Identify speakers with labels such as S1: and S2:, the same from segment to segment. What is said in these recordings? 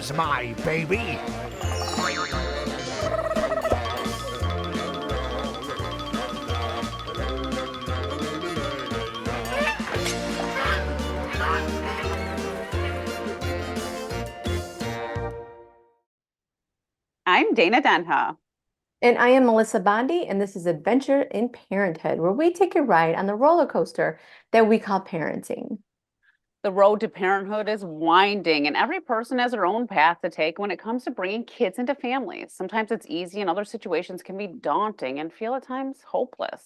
S1: Where's my baby?
S2: I'm Dana Denha.
S3: And I am Melissa Bondi, and this is Adventure in Parenthood, where we take a ride on the roller coaster that we call parenting.
S2: The road to parenthood is winding, and every person has their own path to take when it comes to bringing kids into families. Sometimes it's easy, and other situations can be daunting and feel at times hopeless.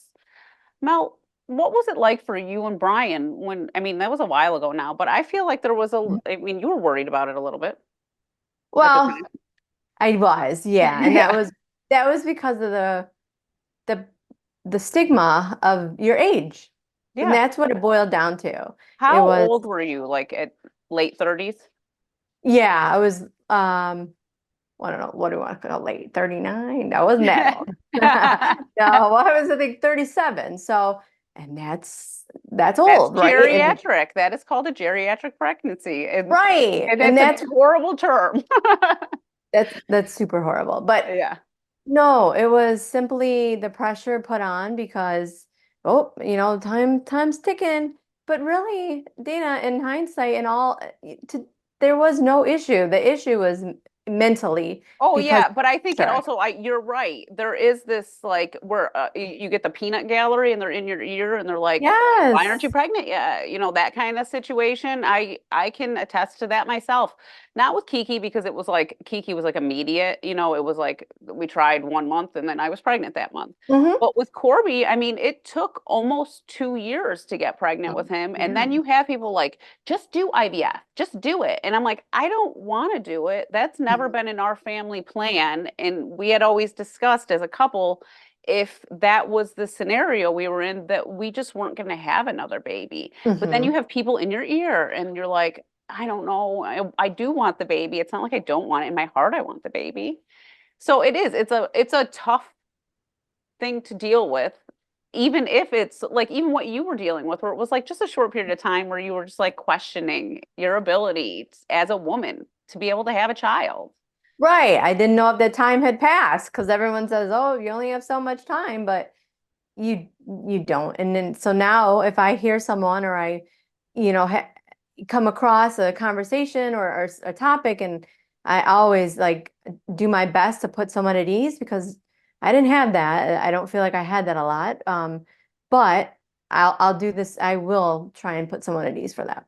S2: Mel, what was it like for you and Brian when, I mean, that was a while ago now, but I feel like there was I mean, you were worried about it a little bit at the
S3: Well,
S2: time.
S3: I was, yeah, and
S2: Yeah.
S3: that was because of the the stigma of your age. And
S2: Yeah.
S3: that's what it boiled down to. It
S2: How
S3: was,
S2: old were you? Like at late 30s?
S3: yeah, I was I don't know, what do you want to call late? 39? I wasn't that old. No, well, I was I think 37. So, and that's
S2: That's
S3: old, right? And
S2: geriatric. That is called a geriatric pregnancy.
S3: right.
S2: And
S3: And
S2: that's a
S3: that's
S2: horrible term.
S3: that's super horrible. But
S2: Yeah.
S3: no, it was simply the pressure put on because, oh, time's ticking. But really, Dana, in hindsight and all, there was no issue. The issue was mentally
S2: Oh
S3: because
S2: yeah, but I think it
S3: sure.
S2: also you're right. There is this like where you get the peanut gallery and they're in your ear and they're like, "Why aren't you
S3: Yes.
S2: pregnant yet?" You know, that kind of situation. I can attest to that myself. Not with Kiki because it was like Kiki was like immediate, you know, it was like we tried 1 month and then I was pregnant that month.
S3: Hmm.
S2: But with Corby, I mean, it took almost 2 years to get pregnant with him. And then
S3: Yeah.
S2: you have people like, just do IVF, just do it. And I'm like, I don't want to do it. That's never been in our family plan. And we had always discussed as a couple, if that was the scenario we were in, that we just weren't going to have another baby. But then you
S3: Hmm.
S2: have people in your ear and you're like, I don't know. I do want the baby. It's not like I don't want it. In my heart, I want the baby. So it is. It's a tough thing to deal with, even if it's like even what you were dealing with, where it was like just a short period of time where you were just like questioning your ability as a woman to be able to have a child.
S3: Right. I didn't know if the time had passed because everyone says, "Oh, you only have so much time," but you you don't. And then so now if I hear someone or I, you know, ha come across a conversation or a topic, and I always like do my best to put someone at ease because I didn't have that. I don't feel like I had that a lot. But I'll do this. I will try and put someone at ease for that.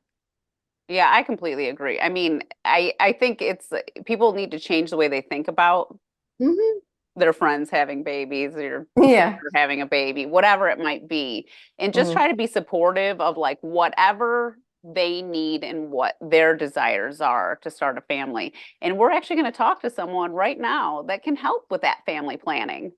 S2: Yeah, I completely agree. I mean, I think it's people need to change the way they think about
S3: Hmm.
S2: their friends having babies or your
S3: Yeah.
S2: sister having a baby, whatever it might be, and just
S3: Hmm.
S2: try to be supportive of like whatever they need and what their desires are to start a family. And we're actually going to talk to someone right now that can help with that family planning.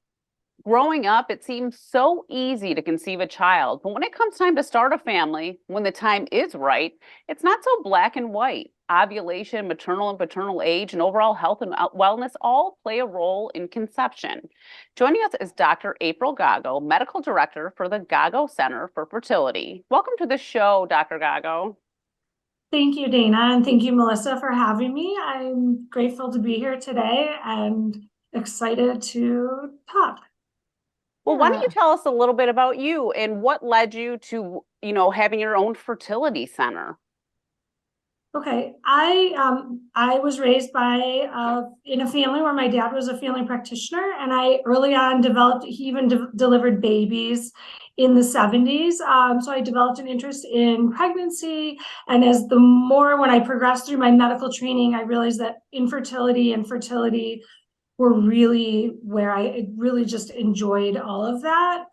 S2: Growing up, it seems so easy to conceive a child, but when it comes time to start a family, when the time is right, it's not so black and white. Ovulation, maternal and paternal age, and overall health and wellness all play a role in conception. Joining us is Dr. April Gago, Medical Director for the Gago Center for Fertility. Welcome to the show, Dr. Gago.
S4: Thank you, Dana, and thank you, Melissa, for having me. I'm grateful to be here today and excited to talk.
S2: Well, why don't you
S3: Yeah.
S2: tell us a little bit about you and what led you to, having your own fertility center?
S4: Okay, I was raised by in a family where my dad was a family practitioner, and I early on developed. He even delivered babies in the 70s. So I developed an interest in pregnancy, and as the more when I progressed through my medical training, I realized that infertility and fertility were really where I really just enjoyed all of that.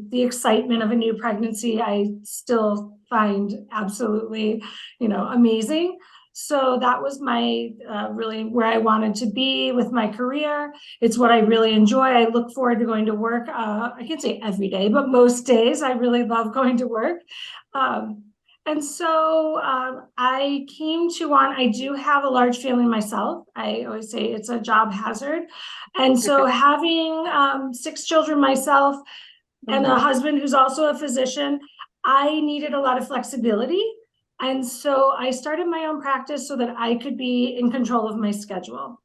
S4: The excitement of a new pregnancy, I still find absolutely, amazing. So that was my really where I wanted to be with my career. It's what I really enjoy. I look forward to going to work. I can't say every day, but most days I really love going to work. Um, and so I came to want, I do have a large family myself. I always say it's a job hazard. And so having 6 children myself and a
S3: Hmm.
S4: husband who's also a physician, I needed a lot of flexibility. And so I started my own practice so that I could be in control of my schedule.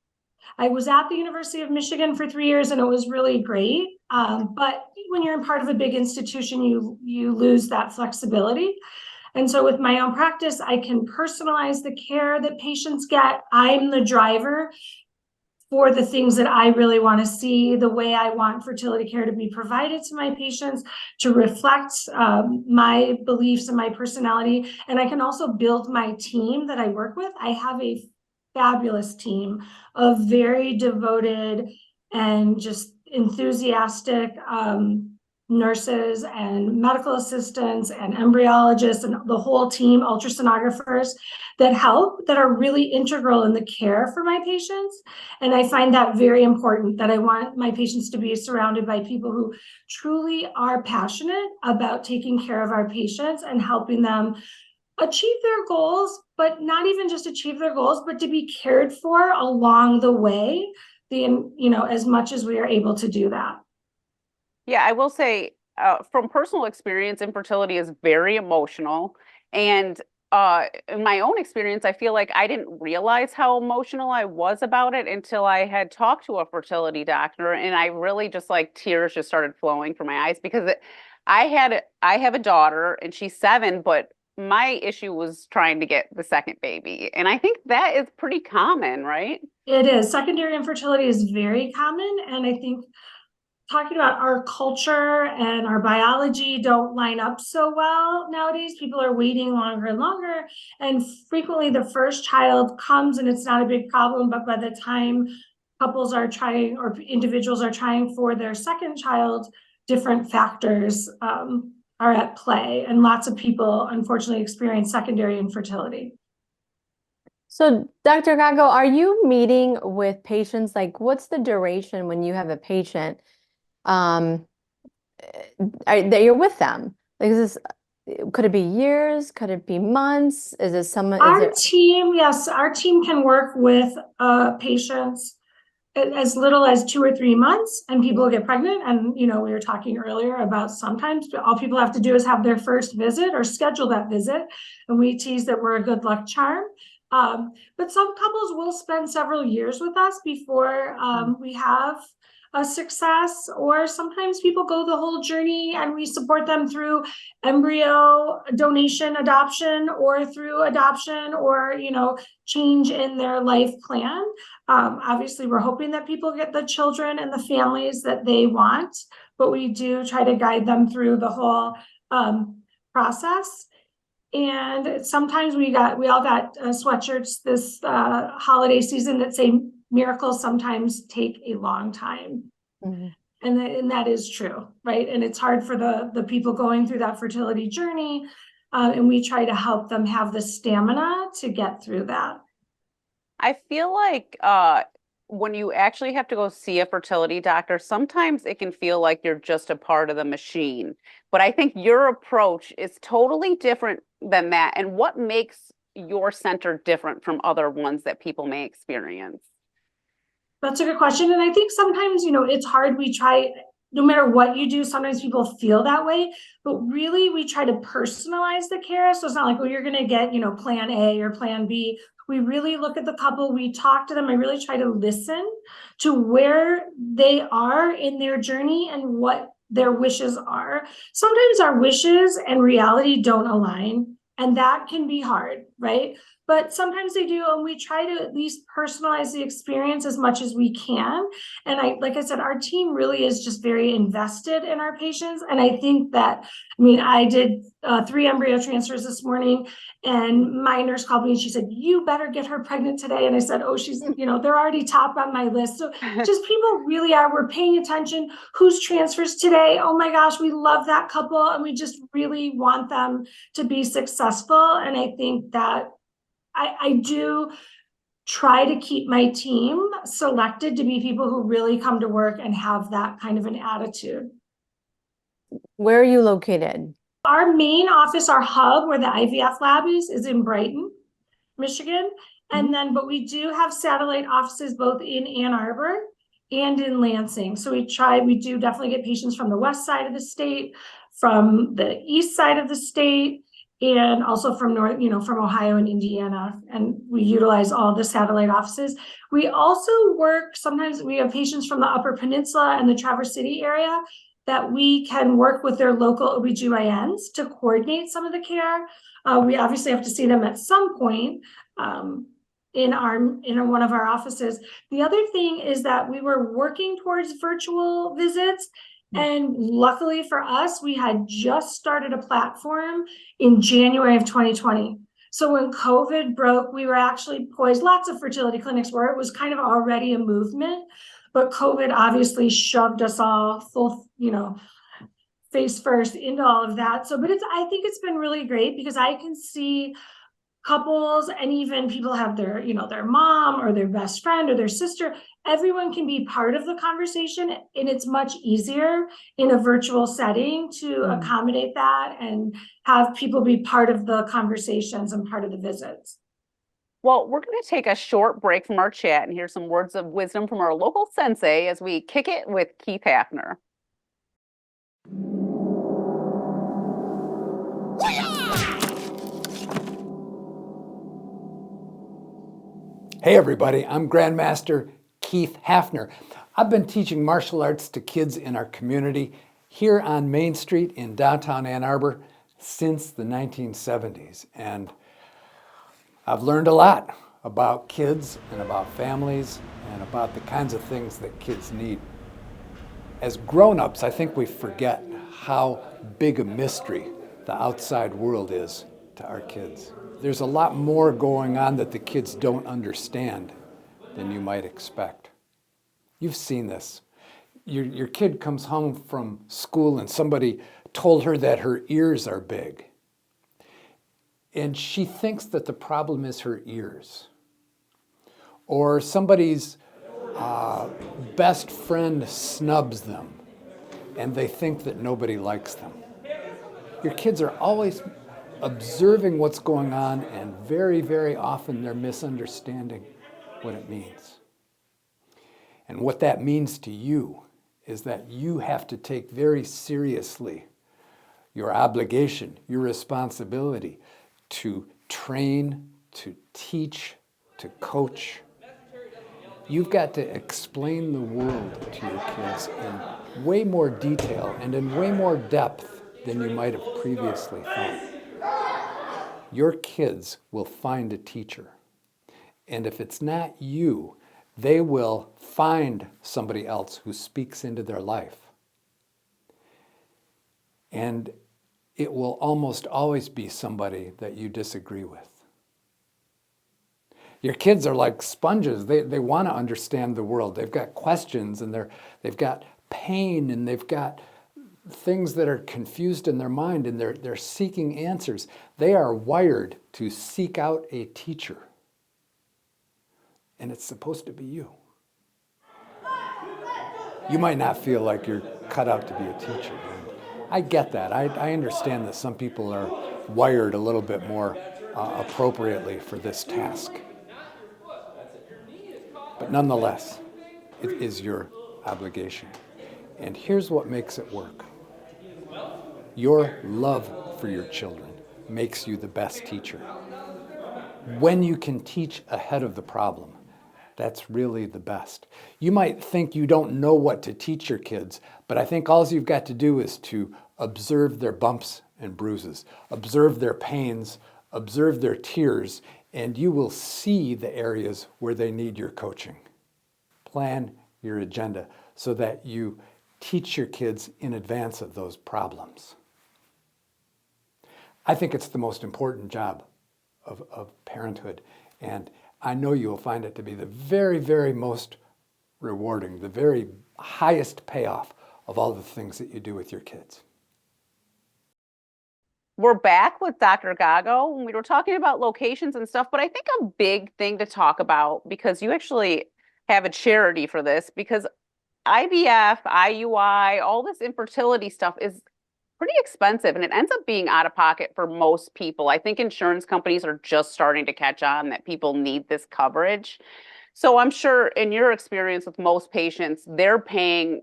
S4: I was at the University of Michigan for 3 years and it was really great. But when you're in part of a big institution, you lose that flexibility. And so with my own practice, I can personalize the care that patients get. I'm the driver for the things that I really want to see, the way I want fertility care to be provided to my patients, to reflect my beliefs and my personality. And I can also build my team that I work with. I have a fabulous team of very devoted and just enthusiastic nurses and medical assistants and embryologists and the whole team, ultrasonographers that help, that are really integral in the care for my patients. And I find that very important, that I want my patients to be surrounded by people who truly are passionate about taking care of our patients and helping them achieve their goals, but not even just achieve their goals, but to be cared for along the way, as much as we are able to do that.
S2: Yeah, I will say from personal experience, infertility is very emotional. And in my own experience, I feel like I didn't realize how emotional I was about it until I had talked to a fertility doctor. And I really just like tears just started flowing from my eyes because I have a daughter and she's 7, but my issue was trying to get the second baby. And I think that is pretty common, right?
S4: It is. Secondary infertility is very common. And I think talking about our culture and our biology don't line up so well nowadays. People are waiting longer and longer, and frequently the first child comes and it's not a big problem, but by the time couples are trying or individuals are trying for their second child, different factors are at play, and lots of people unfortunately experience secondary infertility.
S3: So, Dr. Gago, are you meeting with patients? Like, what's the duration when you have a patient that you're with them? Like, could it be years? Could it be months? Is it someone?
S4: Yes, our team can work with patients as little as 2 or 3 months, and people get pregnant. And we were talking earlier about sometimes all people have to do is have their first visit or schedule that visit, and we tease that we're a good luck charm. But some couples will spend several years with us before we have a success, or sometimes people go the whole journey and we support them through embryo donation, adoption, or through adoption, or change in their life plan. Obviously, we're hoping that people get the children and the families that they want, but we do try to guide them through the whole process. And sometimes we all got sweatshirts this holiday season that say miracles sometimes take a long time. Mm-hmm. And that is true, right? And it's hard for the people going through that fertility journey. And we try to help them have the stamina to get through that.
S2: I feel like when you actually have to go see a fertility doctor, sometimes it can feel like you're just a part of the machine. But I think your approach is totally different than that. And what makes your center different from other ones that people may experience?
S4: That's a good question. And I think sometimes, it's hard. We try, no matter what you do, sometimes people feel that way, but really we try to personalize the care. So it's not like, you're going to get, plan A or plan B. We really look at the couple, we talk to them. I really try to listen to where they are in their journey and what their wishes are. Sometimes our wishes and reality don't align, and that can be hard, right? But sometimes they do, and we try to at least personalize the experience as much as we can. And like I said, our team really is just very invested in our patients. And I think that, I did 3 embryo transfers this morning, and my nurse called me and she said, "You better get her pregnant today." And I said, "Oh, she's, they're already top on my list." So just people really are, we're paying attention. Who's transfers today? Oh my gosh, we love that couple. And we just really want them to be successful. And I think that I do try to keep my team selected to be people who really come to work and have that kind of an attitude.
S3: Where are you located?
S4: Our main office, our hub where the IVF lab is in Brighton, Michigan. And then, but we do have satellite offices both in Ann Arbor and in Lansing. So we do definitely get patients from the west side of the state, from the east side of the state, and also from from Ohio and Indiana, and we utilize all the satellite offices. We also work, sometimes we have patients from the Upper Peninsula and the Traverse City area that we can work with their local OBGYNs to coordinate some of the care. We obviously have to see them at some point in one of our offices. The other thing is that we were working towards virtual visits. And luckily for us, we had just started a platform in January of 2020. So when COVID broke, we were actually poised, lots of fertility clinics were, it was kind of already a movement, but COVID obviously shoved us all full, face first into all of that. So, but I think it's been really great because I can see couples and even people have their, their mom or their best friend or their sister, everyone can be part of the conversation, and it's much easier in a virtual setting to accommodate that and have people be part of the conversations and part of the visits.
S2: Well, we're going to take a short break from our chat and hear some words of wisdom from our local sensei as we kick it with Keith Hafner.
S1: Hey everybody, I'm Grandmaster Keith Hafner. I've been teaching martial arts to kids in our community here on Main Street in downtown Ann Arbor since the 1970s. And I've learned a lot about kids and about families and about the kinds of things that kids need. As grown-ups, I think we forget how big a mystery the outside world is to our kids. There's a lot more going on that the kids don't understand than you might expect. You've seen this. Your kid comes home from school and somebody told her that her ears are big. And she thinks that the problem is her ears. Or somebody's best friend snubs them and they think that nobody likes them. Your kids are always observing what's going on, and very, very often they're misunderstanding what it means. And what that means to you is that you have to take very seriously your obligation, your responsibility to train, to teach, to coach. You've got to explain the world to your kids in way more detail and in way more depth than you might have previously thought. Your kids will find a teacher. And if it's not you, they will find somebody else who speaks into their life. And it will almost always be somebody that you disagree with. Your kids are like sponges. They want to understand the world. They've got questions and they've got pain and they've got things that are confused in their mind, and they're seeking answers. They are wired to seek out a teacher. And it's supposed to be you. You might not feel like you're cut out to be a teacher. I get that. I understand that some people are wired a little bit more appropriately for this task. But nonetheless, it is your obligation. And here's what makes it work. Your love for your children makes you the best teacher. When you can teach ahead of the problem, that's really the best. You might think you don't know what to teach your kids, but I think all you've got to do is to observe their bumps and bruises, observe their pains, observe their tears, and you will see the areas where they need your coaching. Plan your agenda so that you teach your kids in advance of those problems. I think it's the most important job of parenthood, and I know you will find it to be the very, very most rewarding, the very highest payoff of all the things that you do with your kids.
S2: We're back with Dr. Gago, and we were talking about locations and stuff, but I think a big thing to talk about, because you actually have a charity for this, because IVF, IUI, all this infertility stuff is pretty expensive, and it ends up being out of pocket for most people. I think insurance companies are just starting to catch on that people need this coverage. So I'm sure in your experience with most patients, they're paying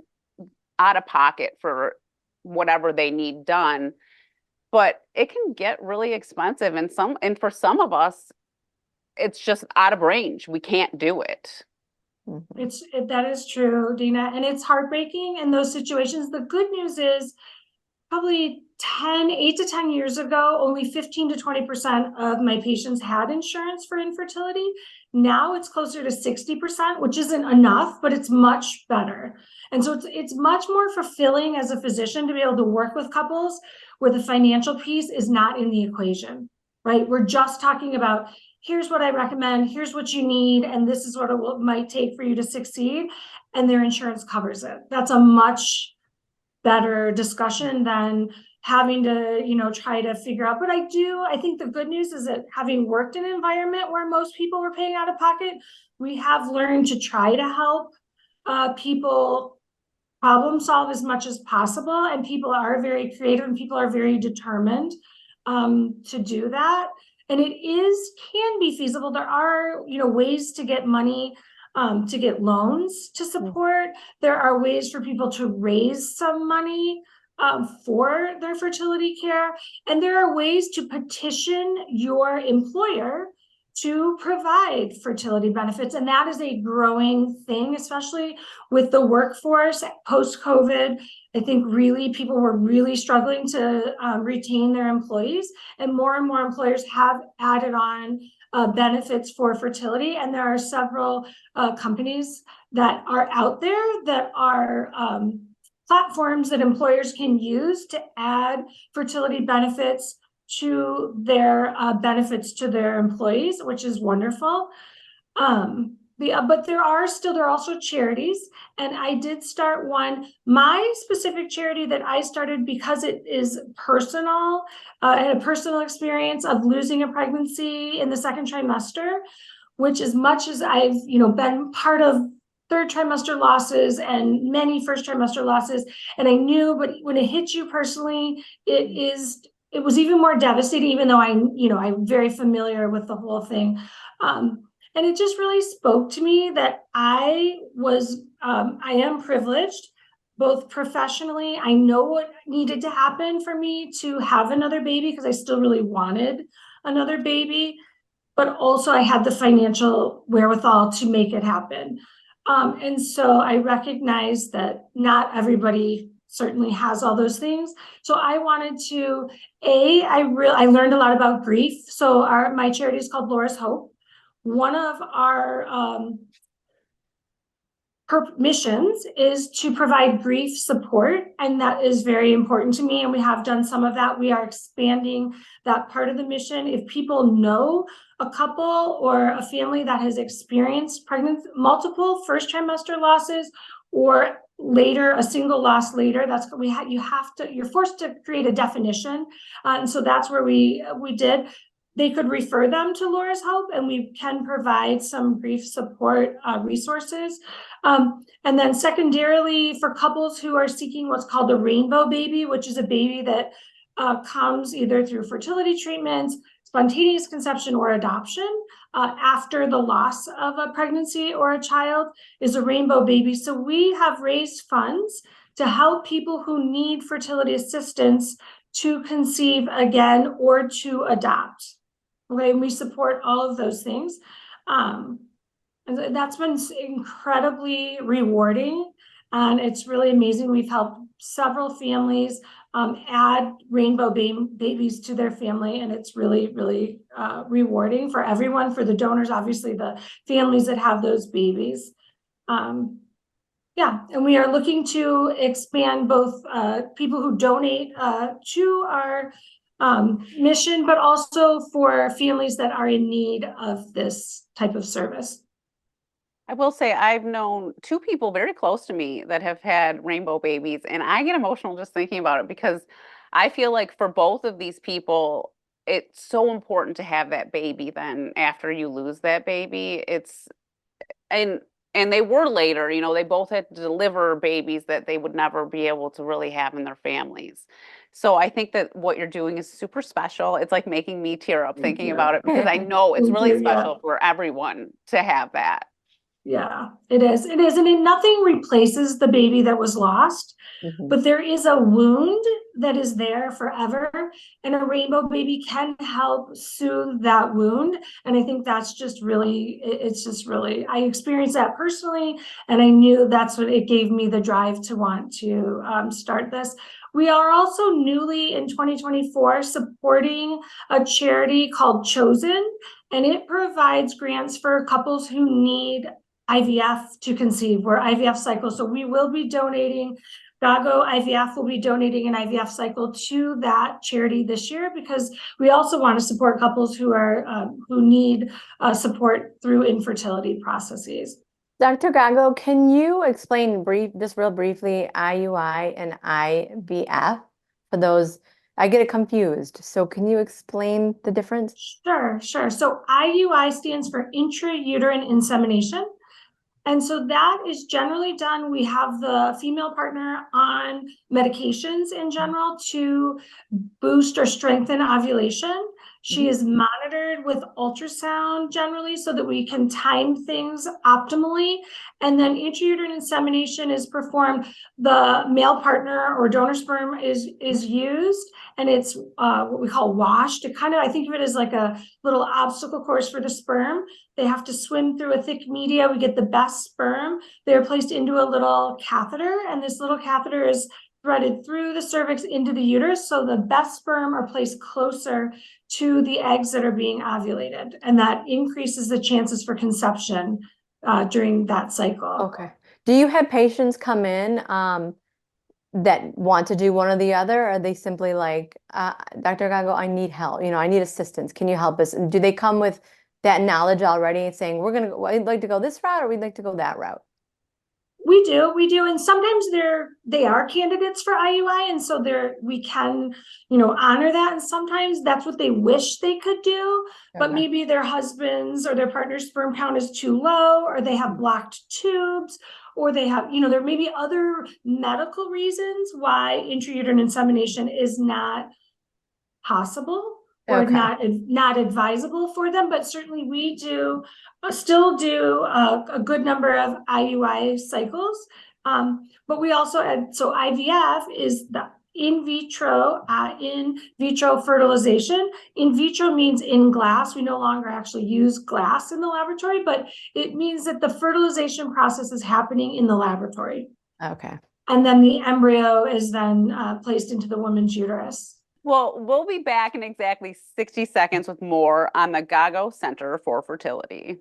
S2: out of pocket for whatever they need done. but it can get really expensive, and for some of us, it's just out of range. We can't do it.
S3: Mhm.
S4: That is true, Dina, and it's heartbreaking in those situations. The good news is probably 8 to 10 years ago, only 15 to 20% of my patients had insurance for infertility. Now it's closer to 60%, which isn't enough, but it's much better. And so it's much more fulfilling as a physician to be able to work with couples where the financial piece is not in the equation, right? We're just talking about, here's what I recommend, here's what you need, and this is what might take for you to succeed, and their insurance covers it. That's a much better discussion than having to, try to figure out. But I think the good news is that having worked in an environment where most people were paying out of pocket, we have learned to try to help people problem solve as much as possible. And people are very creative and people are very determined to do that. And it can be feasible. There are, ways to get money, to get loans to support. There are ways for people to raise some money for their fertility care. And there are ways to petition your employer to provide fertility benefits. And that is a growing thing, especially with the workforce post-COVID. I think really people were really struggling to retain their employees, and more employers have added on benefits for fertility. And there are several companies that are out there that are platforms that employers can use to add fertility benefits to their benefits to their employees, which is wonderful. But there are also charities, and I did start one. My specific charity that I started because it is personal, I had a personal experience of losing a pregnancy in the second trimester, which, as much as I've been part of third trimester losses and many first trimester losses, and I knew, but when it hits you personally, it was even more devastating, even though I'm very familiar with the whole thing. And it just really spoke to me that I am privileged, both professionally. I know what needed to happen for me to have another baby because I still really wanted another baby, but also I had the financial wherewithal to make it happen. And so I recognize that not everybody certainly has all those things. So I wanted to, I learned a lot about grief. So my charity is called Laura's Hope. One of our missions is to provide grief support, and that is very important to me, and we have done some of that. We are expanding that part of the mission. If people know a couple or a family that has experienced multiple first trimester losses, or later a single loss later, you're forced to create a definition, and so that's where we did. They could refer them to Laura's Hope, and we can provide some grief support resources. And then secondarily, for couples who are seeking what's called a rainbow baby, which is a baby that comes either through fertility treatments, spontaneous conception, or adoption after the loss of a pregnancy or a child, is a rainbow baby. So we have raised funds to help people who need fertility assistance to conceive again or to adopt. Okay, and we support all of those things. And that's been incredibly rewarding, and it's really amazing. We've helped several families add rainbow babies to their family, and it's really, really rewarding for everyone, for the donors, obviously the families that have those babies. Yeah, and we are looking to expand both people who donate to our mission, but also for families that are in need of this type of service.
S2: I will say I've known two people very close to me that have had rainbow babies, and I get emotional just thinking about it because I feel like for both of these people, it's so important to have that baby then after you lose that baby. And and they were later, they both had to deliver babies that they would never be able to really have in their families. So I think that what you're doing is super special. It's like making me tear up thinking about it because I know it's really special for everyone to have that.
S4: Yeah, it is. It is. And nothing replaces the baby that was lost. but there is a wound that is there forever, and a rainbow baby can help soothe that wound. And I think that's just really, it's just really, I experienced that personally, and I knew that's what it gave me the drive to want to start this. We are also newly in 2024 supporting a charity called Chosen, and it provides grants for couples who need IVF to conceive, or IVF cycles. So we will be donating, Gago IVF will be donating an IVF cycle to that charity this year, because we also want to support couples who are who need support through infertility processes.
S3: Dr. Gago, can you explain just real briefly IUI and IVF for those? I get it confused. So can you explain the difference?
S4: Sure. So IUI stands for intrauterine insemination. And so that is generally done. We have the female partner on medications in general to boost or strengthen ovulation. She is monitored with ultrasound generally so that we can time things optimally. And then intrauterine insemination is performed. The male partner or donor sperm is used, and it's what we call washed. It kind of, I think of it as like a little obstacle course for the sperm. They have to swim through a thick media. We get the best sperm. They're placed into a little catheter, and this little catheter is threaded through the cervix into the uterus. So the best sperm are placed closer to the eggs that are being ovulated, and that increases the chances for conception during that cycle.
S3: Okay. Do you have patients come in that want to do one or the other? Or are they simply like, Dr. Gago, I need help. I need assistance. Can you help us? And do they come with that knowledge already and saying, I'd like to go this route, or we'd like to go that route?
S4: We do, and sometimes they are candidates for IUI, and so we can, honor that. And sometimes that's what they wish they could do, but maybe their husband's or their partner's sperm count is too low, or they have blocked tubes, or they have, there may be other medical reasons why intrauterine insemination is not possible or not advisable for them. But certainly we still do a good number of IUI cycles. But we also add, so IVF is the in vitro fertilization. In vitro means in glass. We no longer actually use glass in the laboratory, but it means that the fertilization process is happening in the laboratory.
S3: Okay.
S4: And then the embryo is then placed into the woman's uterus.
S2: Well, we'll be back in exactly 60 seconds with more on the Gago Center for Fertility.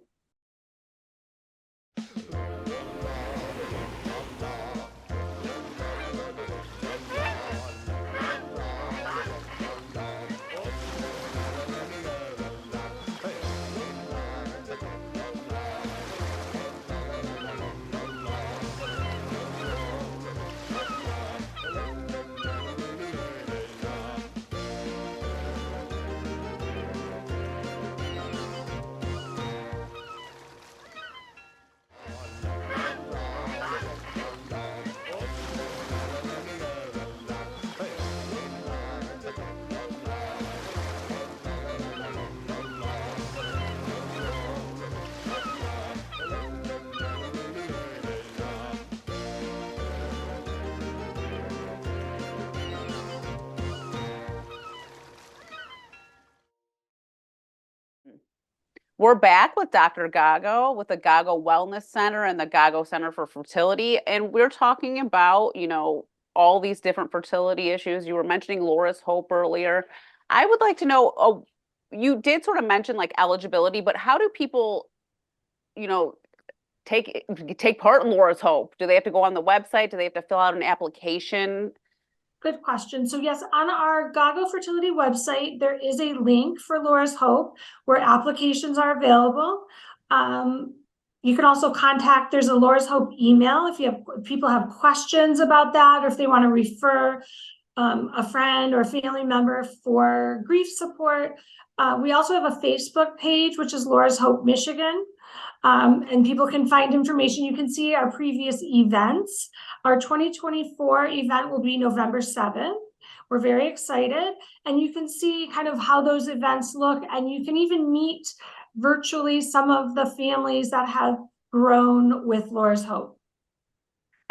S2: We're back with Dr. Gago with the Gago Wellness Center and the Gago Center for Fertility. And we're talking about, all these different fertility issues. You were mentioning Laura's Hope earlier. I would like to know, you did sort of mention like eligibility, but how do people, take part in Laura's Hope? Do they have to go on the website? Do they have to fill out an application?
S4: Good question. So yes, on our Gago Fertility website, there is a link for Laura's Hope where applications are available. You can also contact, there's a Laura's Hope email if people have questions about that, or if they want to refer a friend or family member for grief support. We also have a Facebook page, which is Laura's Hope Michigan. And people can find information. You can see our previous events. Our 2024 event will be November 7th. We're very excited. And you can see kind of how those events look. And you can even meet virtually some of the families that have grown with Laura's Hope.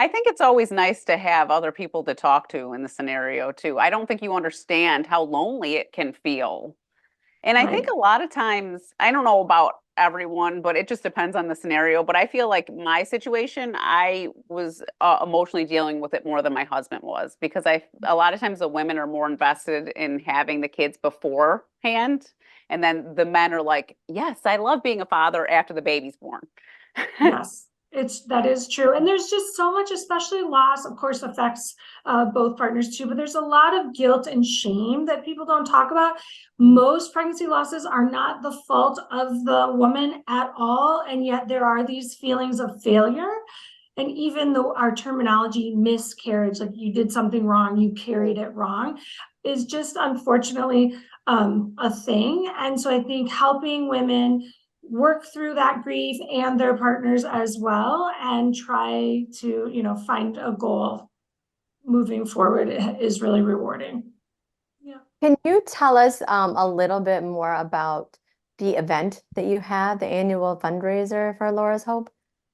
S2: I think it's always nice to have other people to talk to in the scenario too. I don't think you understand how lonely it can feel. And I think
S4: Right.
S2: a lot of times, I don't know about everyone, but it just depends on the scenario. But I feel like my situation, I was emotionally dealing with it more than my husband was because a lot of times the women are more invested in having the kids beforehand. And then the men are like, yes, I love being a father after the baby's born.
S4: Yes, that is true. And there's just so much, especially loss, of course, affects both partners too, but there's a lot of guilt and shame that people don't talk about. Most pregnancy losses are not the fault of the woman at all, and yet there are these feelings of failure. And even though our terminology miscarriage, like you did something wrong, you carried it wrong, is just unfortunately a thing. And so I think helping women work through that grief and their partners as well and try to, find a goal moving forward is really rewarding. Yeah.
S3: Can you tell us a little bit more about the event that you had, the annual fundraiser for Laura's Hope?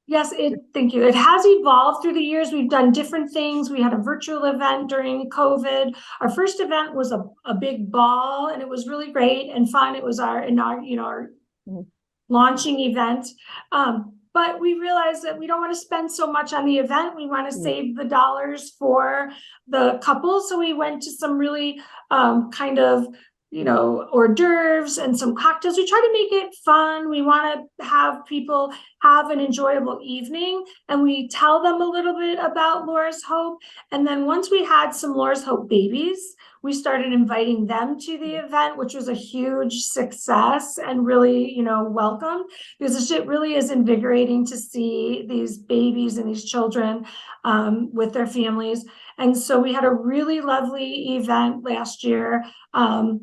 S4: Yes, thank you. It has evolved through the years. We've done different things. We had a virtual event during COVID. Our first event was a big ball, and it was really great and fun. It was our launching event. But we realized that we don't want to spend so much on the event. We want to save the dollars for the couple. So we went to some really kind of hors d'oeuvres and some cocktails. We try to make it fun. We want to have people have an enjoyable evening, and we tell them a little bit about Laura's Hope. And then once we had some Laura's Hope babies, we started inviting them to the event, which was a huge success and really, welcomed, because it really is invigorating to see these babies and these children with their families. And so we had a really lovely event last year. And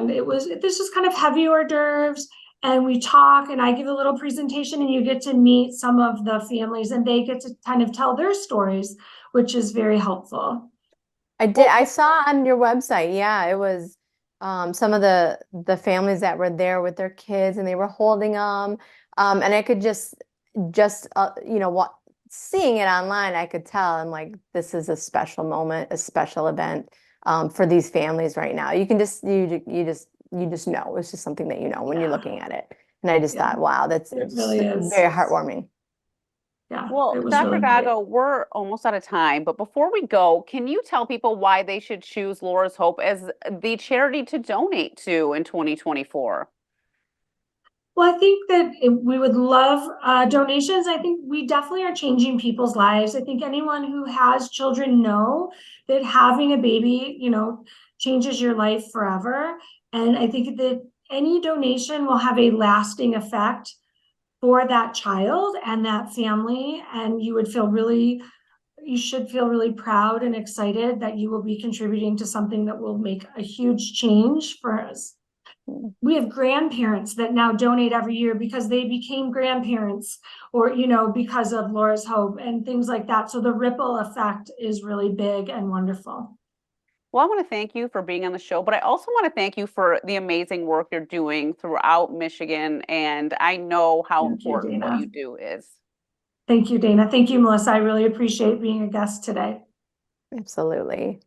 S4: this is kind of heavy hors d'oeuvres, and we talk and I give a little presentation, and you get to meet some of the families and they get to kind of tell their stories, which is very helpful.
S3: I saw on your website, yeah, it was some of the families that were there with their kids and they were holding them. And I could just seeing it online, I could tell I'm like, this is a special moment, a special event for these families right now. You can just you just know it's just something that when you're looking at it. And I just thought, wow, it
S4: really is
S3: very heartwarming.
S4: Yeah.
S2: Well,
S4: it was
S2: Dr.
S4: really
S2: Gago, we're almost out of time, but before we go, can you tell people why they should choose Laura's Hope as the charity to donate to in 2024?
S4: Well, I think that we would love donations. I think we definitely are changing people's lives. I think anyone who has children know that having a baby, changes your life forever. And I think that any donation will have a lasting effect for that child and that family. And you should feel really proud and excited that you will be contributing to something that will make a huge change for us. We have grandparents that now donate every year because they became grandparents or, because of Laura's Hope and things like that. So the ripple effect is really big and wonderful.
S2: Well, I want to thank you for being on the show, but I also want to thank you for the amazing work you're doing throughout Michigan. And I know how important what you do is.
S4: Thank you, Dana. Thank you, Melissa. I really appreciate being a guest today.
S3: Absolutely.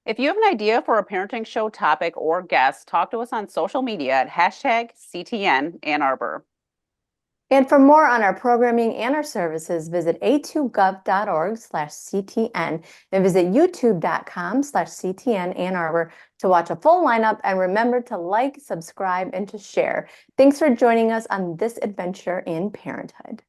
S2: If you have an idea for a parenting show topic or guest, talk to us on social media at #CTN Ann Arbor.
S3: And for more on our programming and our services, visit a2gov.org/CTN and visit youtube.com/CTN Ann Arbor to watch a full lineup. And remember to like, subscribe, and to share. Thanks for joining us on this adventure in parenthood.